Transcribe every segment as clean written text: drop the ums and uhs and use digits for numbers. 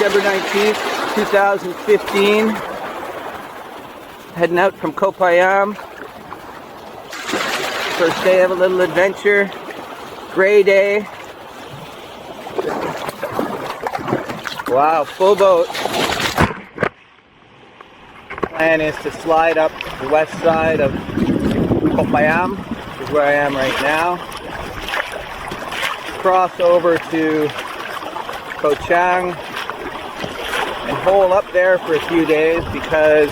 December 19th, 2015. Heading out from Kopayam. First day of a little adventure. Gray day. Wow, full boat. Plan is to slide up the west side of Kopayam, which is where I am right now. Cross over to Koh Chang and hole up there for a few days because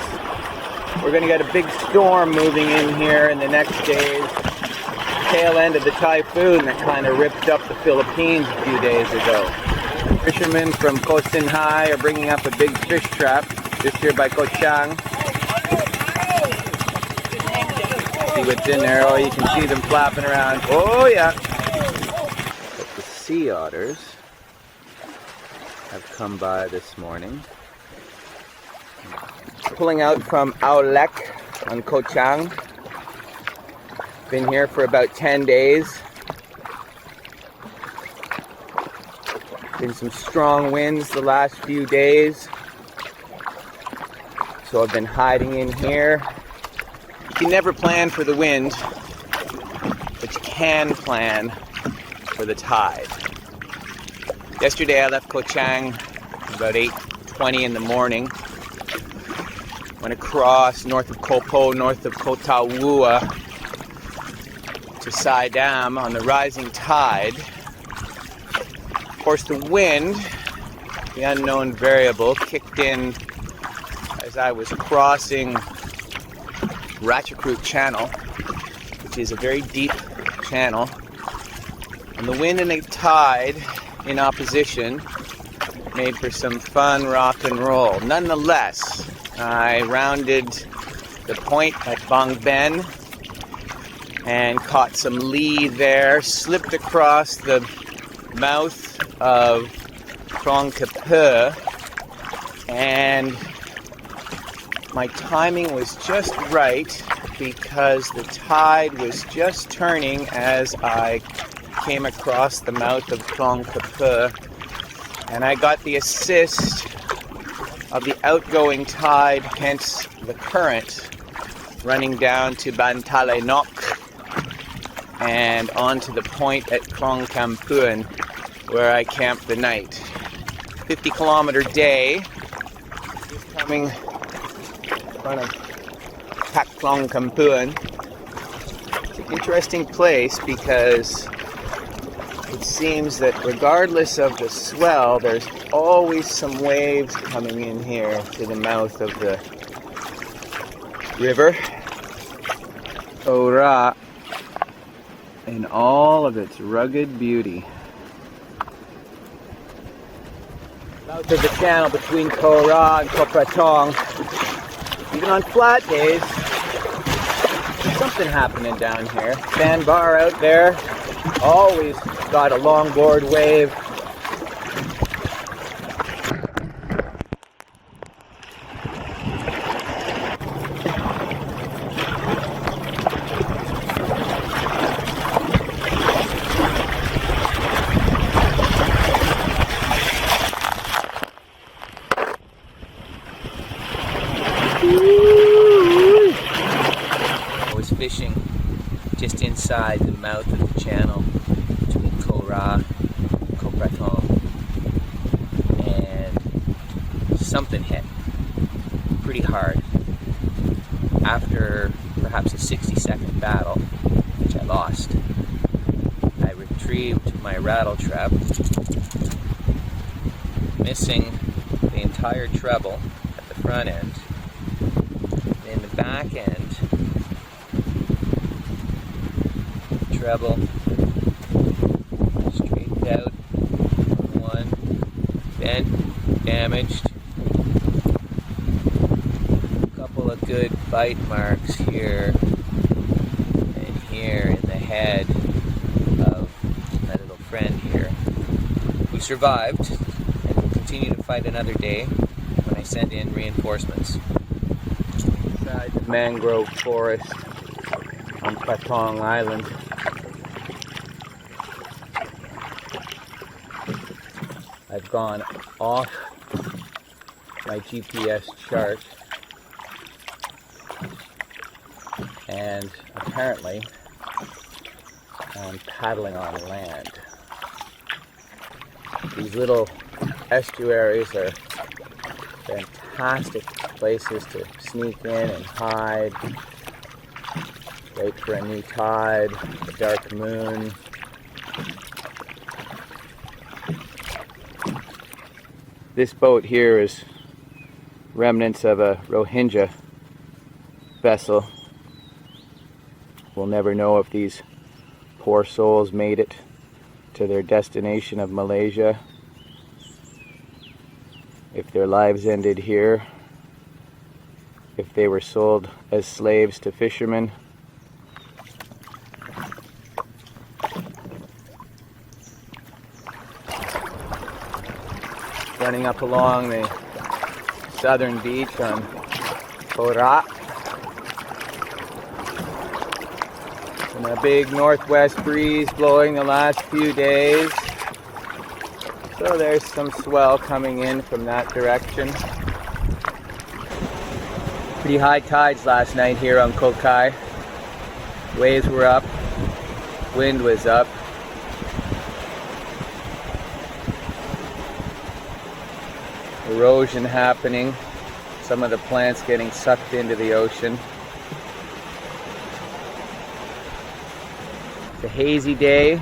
we're going to get a big storm moving in here in the next days. Tail end of the typhoon that kind of ripped up the Philippines a few days ago. Fishermen from coastline High are bringing up a big fish trap just here by Koh Chang. See what's in there. Oh, you can see them flapping around. Oh yeah. But the sea otters have come by this morning. Pulling out from Aulek on Koh Chang. Been here for about 10 days. Been some strong winds the last few days. So I've been hiding in here. You can never plan for the wind, but you can plan for the tide. Yesterday I left Koh Chang about 8:20 in the morning. Went across north of Koh Po, north of Koh Tawua to Sai Dam on the rising tide. Of course the wind, the unknown variable, kicked in as I was crossing Ratchakrut Channel, which is a very deep channel. And the wind and the tide in opposition made for some fun rock and roll. Nonetheless, I rounded the point at Bang Ben and caught some lee there, slipped across the mouth of Krong Kapur, and my timing was just right because the tide was just turning as I came across the mouth of Krong Kapur, and I got the assist of the outgoing tide, hence the current, running down to Bantale Nok and onto the point at Krong Kampuan where I camped the night. 50-kilometer day, just coming in front of Pak Krong Kampuan. It's an interesting place because it seems that regardless of the swell, there's always some waves coming in here to the mouth of the river Ora in all of its rugged beauty. Mouth of the channel between Koh Ra and Koh Pratong. Even on flat days, there's something happening down here. Sandbar out there, always got a longboard wave. I was fishing just inside the mouth of the channel between Koh Ra and Koh Pratong, and something hit pretty hard. After perhaps a 60-second battle, which I lost, I retrieved my rattle trap, missing the entire treble at the front end. In the back end, treble straightened out, one bent, damaged, a couple of good bite marks here and here in the head of my little friend here, who survived and will continue to fight another day when I send in reinforcements. Inside the mangrove forest on Patong Island. I I've gone off my GPS chart, and apparently I'm paddling on land. These little estuaries are fantastic places to sneak in and hide, wait for a new tide, a dark moon. This boat here is remnants of a Rohingya vessel. We'll never know if these poor souls made it to their destination of Malaysia, if their lives ended here, if they were sold as slaves to fishermen. Running up along the southern beach on Korat, and a big northwest breeze blowing the last few days. So there's some swell coming in from that direction. Pretty high tides last night here on Koh Kai. Waves were up, wind was up. Erosion happening, some of the plants getting sucked into the ocean. It's a hazy day,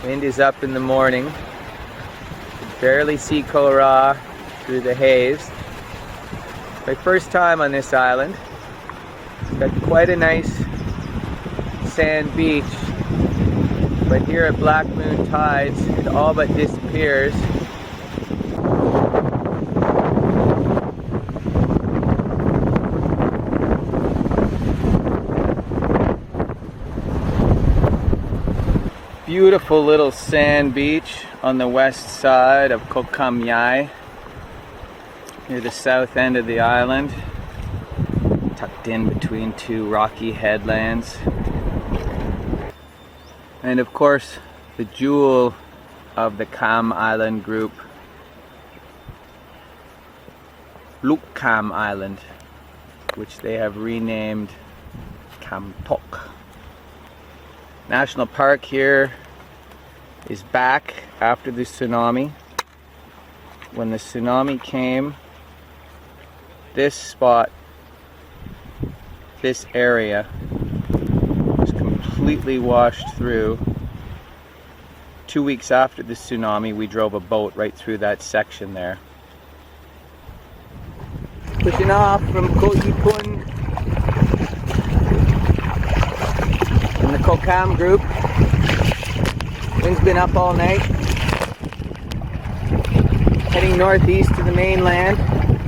wind is up in the morning. You can barely see Koh Ra through the haze. My first time on this island. It's got quite a nice sand beach, but here at Black Moon tides it all but disappears. Beautiful little sand beach on the west side of Koh Kam Yai, near the south end of the island, tucked in between two rocky headlands. And of course, the jewel of the Kam Island group, Luk Kam Island, which they have renamed Kam Tok. National Park here is back after the tsunami. When the tsunami came, this spot, this area was completely washed through. 2 weeks after the tsunami, we drove a boat right through that section there. Pushing off from Koh Yipun and the Koh Kam group. Wind's been up all night. Heading northeast to the mainland,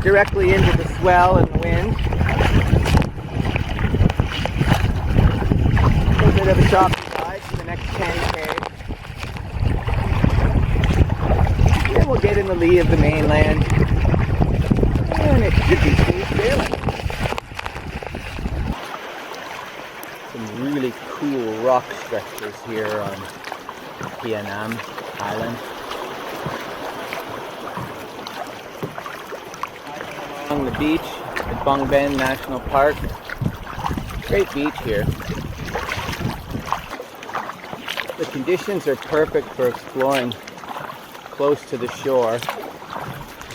directly into the swell and the wind. A little bit of a choppy ride for the next 10K. Then we'll get in the lee of the mainland, and it should be smooth sailing. Some really cool rock structures here on Pianam Island. Along the beach at Bung Ben National Park. Great beach here. The conditions are perfect for exploring close to the shore.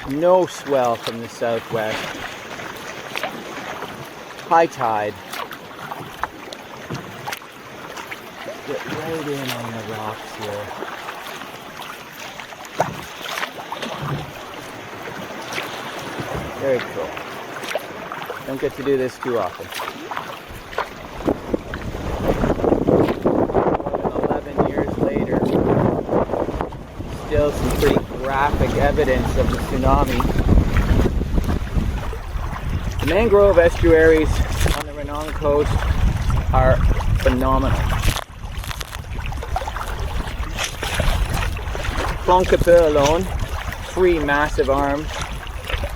No swell from the southwest. High tide. Get right in on the rocks here. Very cool. Don't get to do this too often. 11 years later, still some pretty graphic evidence of the tsunami. The mangrove estuaries on the Ranong coast are phenomenal. Plonkapu alone, 3 massive arms.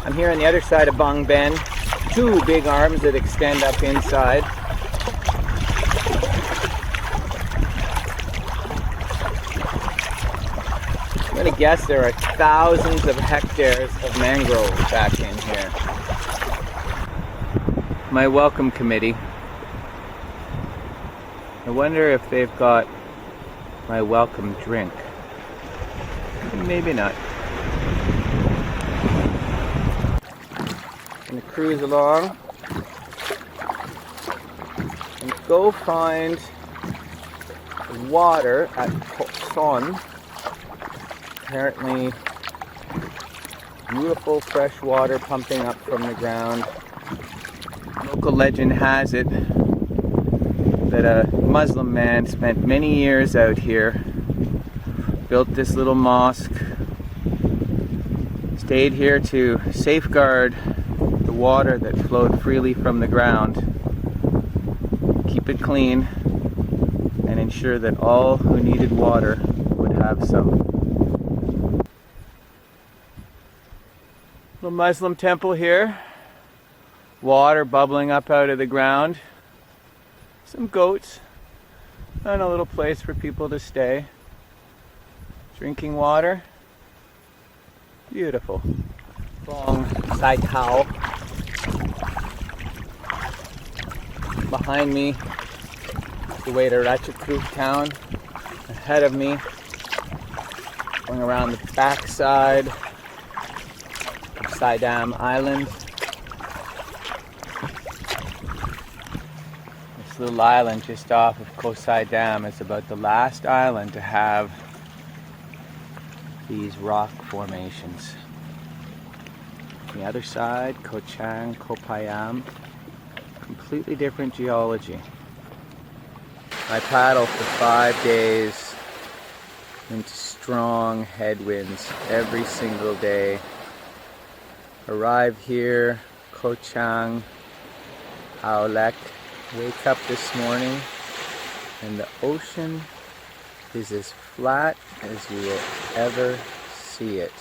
I'm here on the other side of Bung Ben, 2 big arms that extend up inside. I'm going to guess there are thousands of hectares of mangrove back in here. My welcome committee. I wonder if they've got my welcome drink. Maybe not. I'm gonna cruise along and go find water at coastline. Apparently beautiful fresh water pumping up from the ground. Local legend has it that a Muslim man spent many years out here, built this little mosque, stayed here to safeguard the water that flowed freely from the ground, keep it clean, and ensure that all who needed water would have some. Little Muslim temple here, water bubbling up out of the ground, some goats, and a little place for people to stay. Drinking water, beautiful. Long Sai Tao. Behind me, the way to Ratchakrut town. Ahead of me, going around the backside of Saidam Island. This little island just off of Koh Saidam is about the last island to have these rock formations. On the other side, Koh Chang, Koh Payam, completely different geology. I paddle for 5 days into strong headwinds every single day. Arrive here, Koh Chang, Aolek. Wake up this morning and the ocean is as flat as you will ever see it.